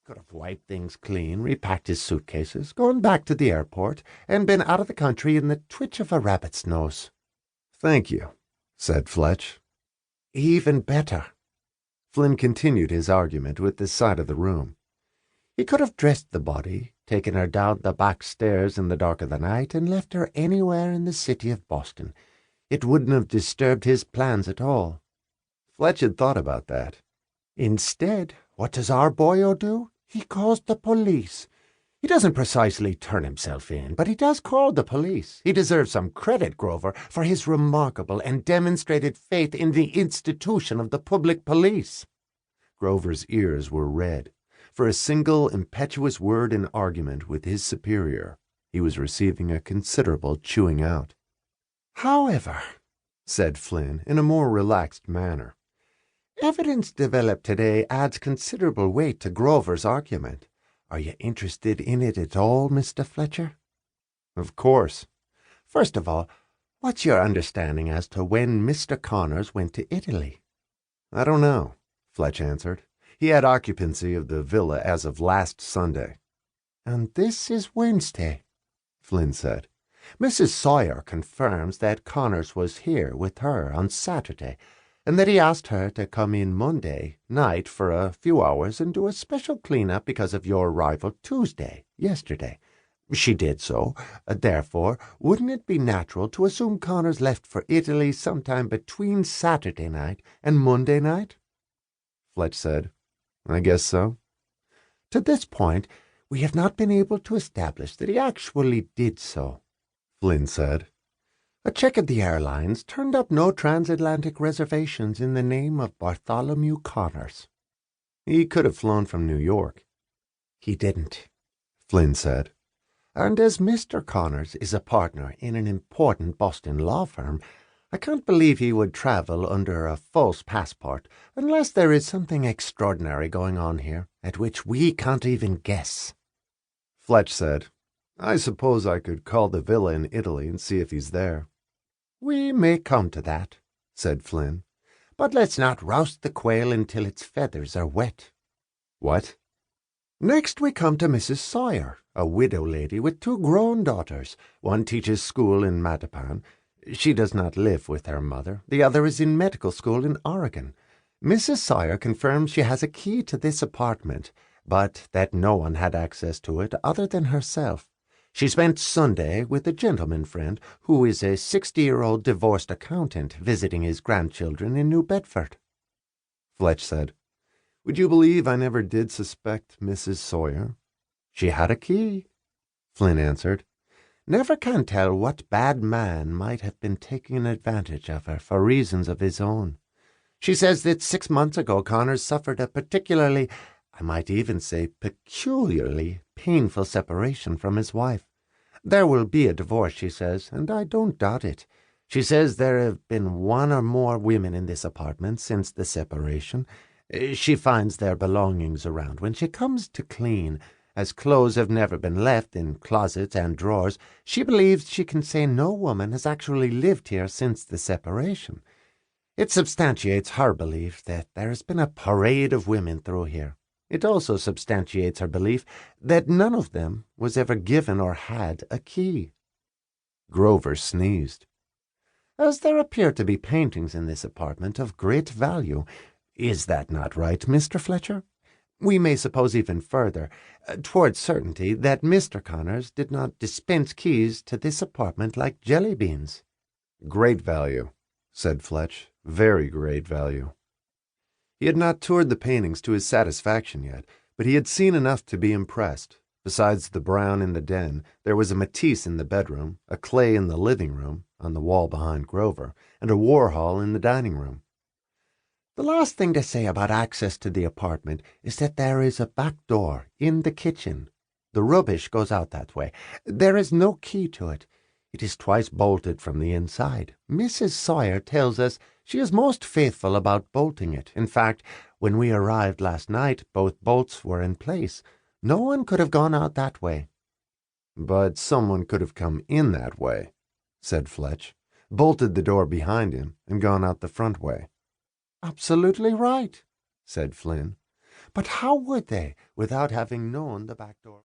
Could have wiped things clean, repacked his suitcases, gone back to the airport, and been out of the country in the twitch of a rabbit's nose. "Thank you," said Fletch. "Even better." Flynn continued his argument with the side of the room. He could have dressed the body, taken her down the back stairs in the dark of the night, and left her anywhere in the city of Boston. It wouldn't have disturbed his plans at all. Fletch had thought about that. Instead, what does our boyo do? He calls the police. He doesn't precisely turn himself in, but he does call the police. He deserves some credit, Grover, for his remarkable and demonstrated faith in the institution of the public police. Grover's ears were red. For a single impetuous word in argument with his superior, he was receiving a considerable chewing out. "However," said Flynn in a more relaxed manner, "evidence developed today adds considerable weight to Grover's argument. Are you interested in it at all, Mr. Fletcher?" "Of course." "First of all, what's your understanding as to when Mr. Connors went to Italy?" "I don't know," Fletch answered. "He had occupancy of the villa as of last Sunday." "And this is Wednesday," Flynn said. "Mrs. Sawyer confirms that Connors was here with her on Saturday, and that he asked her to come in Monday night for a few hours and do a special clean-up because of your arrival yesterday. She did so. Therefore, wouldn't it be natural to assume Connors left for Italy sometime between Saturday night and Monday night?" Fletch said, "I guess so." "To this point, we have not been able to establish that he actually did so," Flynn said. "A check at the airlines turned up no transatlantic reservations in the name of Bartholomew Connors." "He could have flown from New York." "He didn't," Flynn said. "And as Mr. Connors is a partner in an important Boston law firm, I can't believe he would travel under a false passport unless there is something extraordinary going on here at which we can't even guess." Fletch said, "I suppose I could call the villa in Italy and see if he's there." "We may come to that," said Flynn, "but let's not roust the quail until its feathers are wet." "What?" "Next we come to Mrs. Sawyer, a widow lady with 2 grown daughters. One teaches school in Mattapan. She does not live with her mother. The other is in medical school in Oregon. Mrs. Sawyer confirms she has a key to this apartment, but that no one had access to it other than herself. She spent Sunday with a gentleman friend who is a 60-year-old divorced accountant visiting his grandchildren in New Bedford." Fletch said, "Would you believe I never did suspect Mrs. Sawyer?" "She had a key," Flynn answered. "Never can tell what bad man might have been taking advantage of her for reasons of his own. She says that 6 months ago Connors suffered a particularly, I might even say peculiarly, painful separation from his wife. There will be a divorce, she says, and I don't doubt it. She says there have been 1 or more women in this apartment since the separation. She finds their belongings around when she comes to clean. As clothes have never been left in closets and drawers, she believes she can say no woman has actually lived here since the separation. It substantiates her belief that there has been a parade of women through here. It also substantiates her belief that none of them was ever given or had a key." Grover sneezed. "As there appear to be paintings in this apartment of great value, is that not right, Mr. Fletcher? We may suppose even further, towards certainty, that Mr. Connors did not dispense keys to this apartment like jelly beans." "Great value," said Fletch. "Very great value." He had not toured the paintings to his satisfaction yet, but he had seen enough to be impressed. Besides the brown in the den, there was a Matisse in the bedroom, a clay in the living room, on the wall behind Grover, and a Warhol in the dining room. "The last thing to say about access to the apartment is that there is a back door in the kitchen. The rubbish goes out that way. There is no key to it. It is twice bolted from the inside. Mrs. Sawyer tells us she is most faithful about bolting it. In fact, when we arrived last night, both bolts were in place. No one could have gone out that way." "But someone could have come in that way," said Fletch, "bolted the door behind him, and gone out the front way." "Absolutely right," said Flynn. But how would they, without having known the back door?